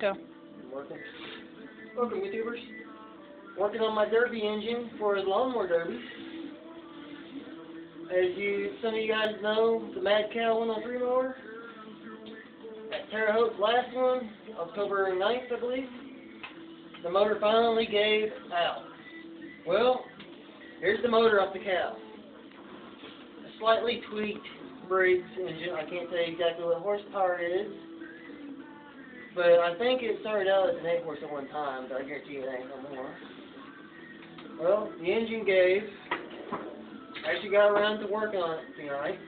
Go. Working. Welcome, YouTubers. Working on my derby engine for the lawnmower derby. Some of you guys know, the MadCow 103 mower. At Terre Haute, last one, October 9th, I believe. The motor finally gave out. Well, here's the motor off the cow. A slightly tweaked Briggs engine. I can't say exactly what horsepower it is. But I think it started out as an 8 horse at one time, but I guarantee you it ain't no more. Well, the engine gave. I actually got around to working on it tonight.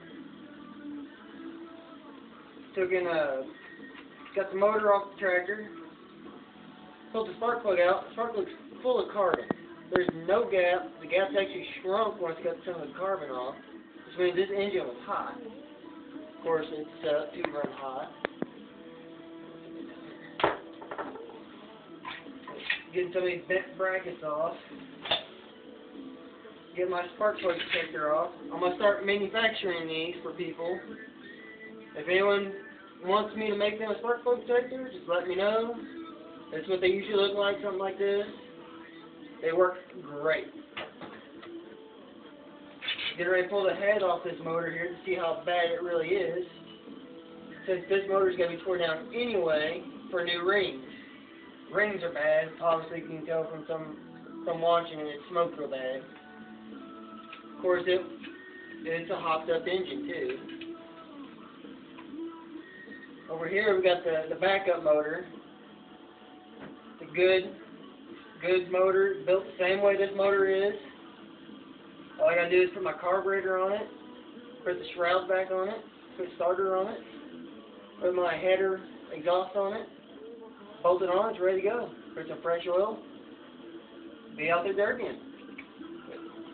Got the motor off the tractor. Pulled the spark plug out. The spark plug's full of carbon. There's no gap. The gap's actually shrunk once I got some of the carbon off, which means this engine was hot. Of course, it's set up to run hot. Getting some of these bent brackets off. Get my spark plug protector off. I'm going to start manufacturing these for people. If anyone wants me to make them a spark plug protector, just let me know. That's what they usually look like, something like this. They work great. Getting ready to pull the head off this motor here to see how bad it really is. Since this motor is going to be torn down anyway for new rings. Rings are bad. Obviously, you can tell from watching it, it smoked real bad. Of course, it's a hopped up engine too. Over here we got the backup motor. The good motor, built the same way this motor is. All I gotta do is put my carburetor on it, put the shroud back on it, put starter on it, put my header exhaust on it, bolt it on, it's ready to go. Put some fresh oil, be out there derbying.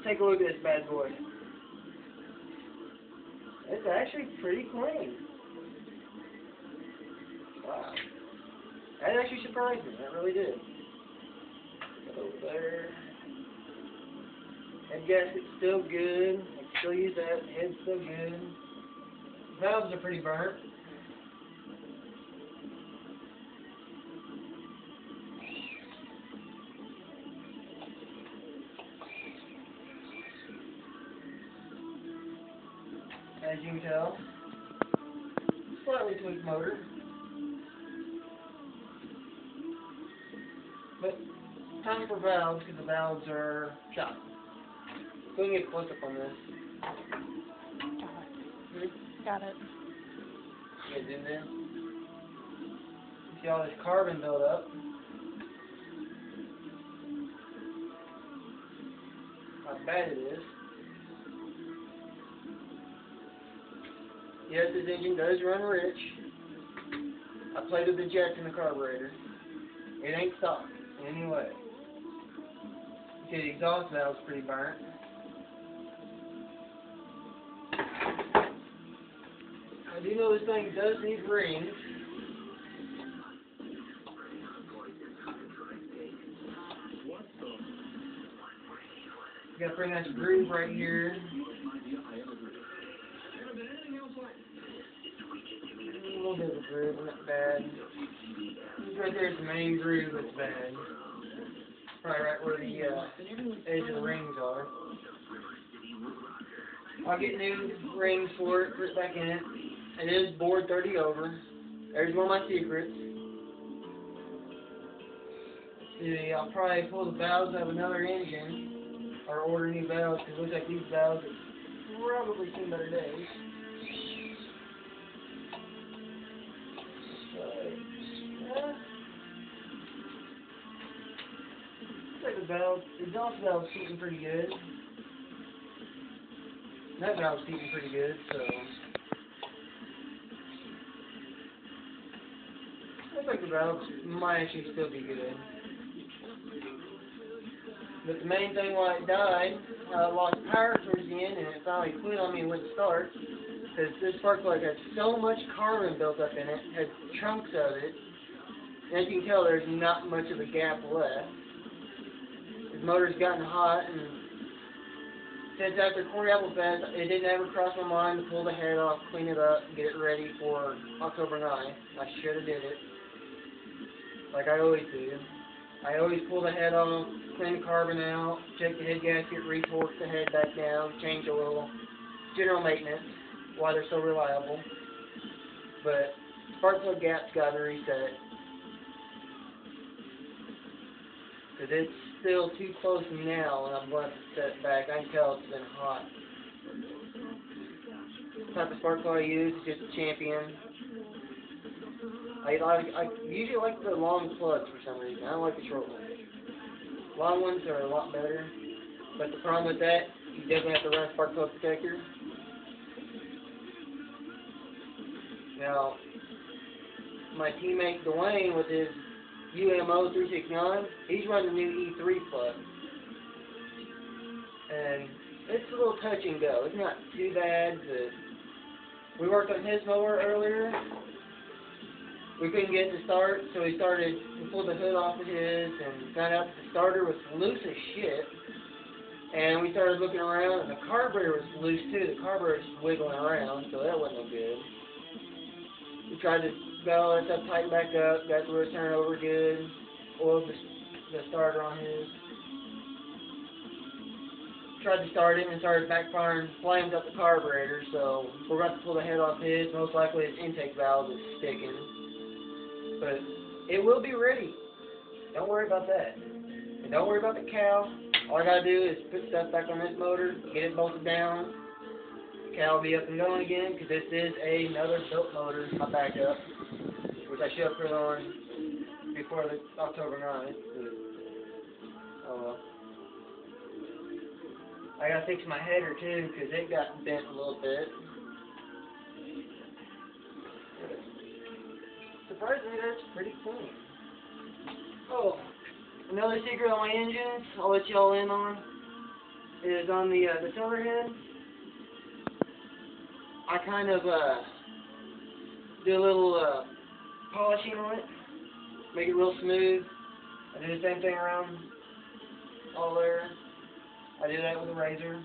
Take a look at this bad boy. It's actually pretty clean. Wow. That actually surprised me. That really did. Over there. Head gasket's still good. I can still use that. Head's still good. Valves are pretty burnt. As you can tell, slightly tweaked motor. But time for valves, because the valves are shot. Go and get a close up on this. Got it. You guys in there? You see all this carbon build up. How bad it is. Yes, this engine does run rich. I played with the jets in the carburetor. It ain't stock in any way. You see the exhaust valve's pretty burnt. I do know this thing does need rings. You got a pretty nice groove right here. A little bit of a groove, not bad. Right there's the main groove that's bad. Probably right where the edge of the rings are. I'll get new rings for it, put it back in it. It is bored 30 over. There's one of my secrets. See, I'll probably pull the valves out of another engine, or order new valves, because it looks like these valves have probably seen better days. The exhaust valve's heating pretty good. That valve's heating pretty good, so looks like the valves might actually still be good. But the main thing why it died, I lost power towards the end and it finally quit on me and wouldn't start. Because this spark plug has so much carbon built up in it, has chunks of it, and as you can tell there's not much of a gap left. The motor's gotten hot, and since after Corey Apple Fest, it didn't ever cross my mind to pull the head off, clean it up, and get it ready for October 9th. I should have did it. like I always do. I always pull the head off, clean the carbon out, check the head gasket, re-torque the head back down, change a little general maintenance, why they're so reliable. But spark plug gap's got to reset. Because it's still too close now, and I'm going to set it back. I can tell it's been hot. The type of spark plug I use is just a Champion. I usually like the long plugs for some reason. I don't like the short ones. Long ones are a lot better. But the problem with that, you definitely have to run a spark plug protector. Now, my teammate Dwayne with his UMO 369, he's running the new E3 plug. And it's a little touch and go. It's not too bad, but we worked on his mower earlier. We couldn't get it to start, so we pulled the hood off of his and found out that the starter was loose as shit. And we started looking around, and the carburetor was loose too. The carburetor was wiggling around, so that wasn't no good. We tried to got all that stuff tightened back up, got the return over good, oiled the starter on his. Tried to start it and started backfiring flames up the carburetor, so we're about to pull the head off his. Most likely his intake valve is sticking. But it will be ready. Don't worry about that. And don't worry about the cow. All I gotta do is put stuff back on this motor, get it bolted down. The cow will be up and going again, because this is another built motor, my backup, which I should have put on before the October 9th. Oh well. I gotta fix my header too, because it got bent a little bit. Surprisingly, that's pretty clean. Oh, another secret on my engines, I'll let y'all in on, is on the cylinder head. I kind of do a little polishing on it, make it real smooth. I do the same thing around all there. I do that with a razor.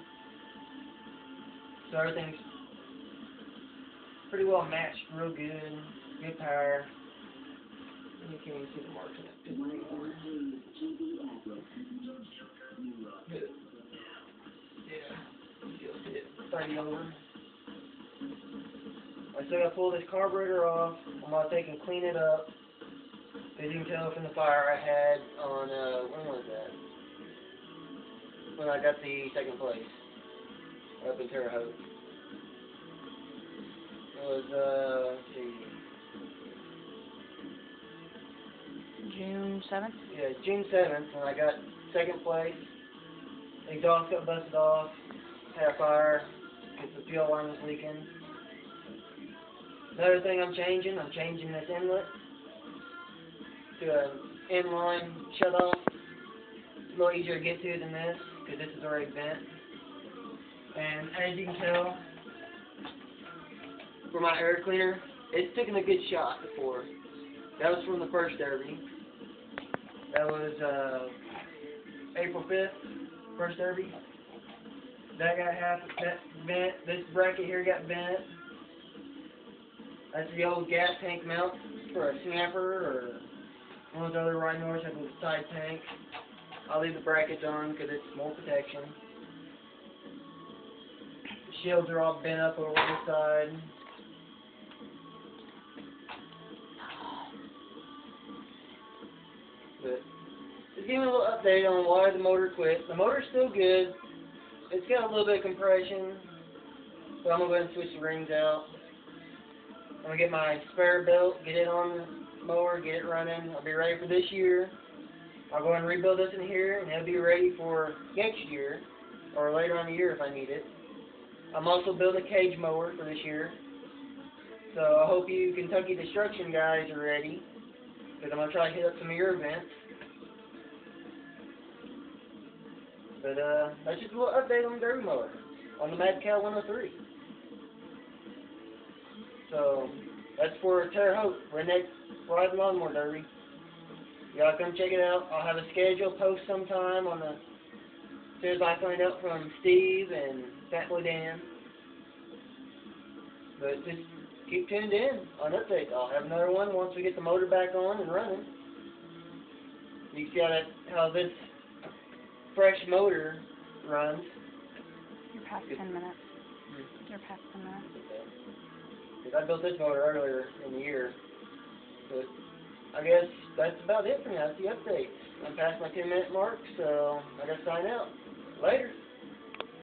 So everything's pretty well matched, real good, good power. And you can't even see the marks in it anymore. Yeah, you'll see it starting over. I still gotta pull this carburetor off. I'm gonna take and clean it up. As you can tell from the fire I had on, when was that? When I got the second place up in Terre Haute. It was, let's see. June 7th? Yeah, June 7th when I got second place. The exhaust got busted off, had a fire, because the fuel line was leaking. Another thing I'm changing this inlet to an inline shut-off. It's a little easier to get to than this, because this is already bent. And as you can tell, for my air cleaner, it's taken a good shot before. That was from the first derby. That was April 5th, first derby. That got half bent. This bracket here got bent. That's the old gas tank mount for a snapper or one of those other Rhinos that was a side tank. I'll leave the brackets on because it's more protection. The shields are all bent up over the side. But just give me a little update on why the motor quit. The motor's still good. It's got a little bit of compression, so I'm going to go ahead and switch the rings out. I'm going to get my spare built, get it on the mower, get it running. I'll be ready for this year. I'll go ahead and rebuild this in here, and it'll be ready for next year, or later on in the year if I need it. I'm also building a cage mower for this year. So I hope you Kentucky Destruction guys are ready, because I'm going to try to hit up some of your events. But that's just a little update on the derby mower, on the MadCow 103. So that's for Terre Haute, Redneck Ride Lawnmower Derby. Y'all come check it out. I'll have a schedule post sometime on the, as soon as I find out from Steve and Fat Boy Dan. But just keep tuned in on updates. I'll have another one once we get the motor back on and running. You see how this fresh motor runs. You're past 10 minutes. You're past 10 minutes. Because I built this motor earlier in the year. But I guess that's about it for now. That's the update. I'm past my 10-minute mark, so I gotta sign out. Later.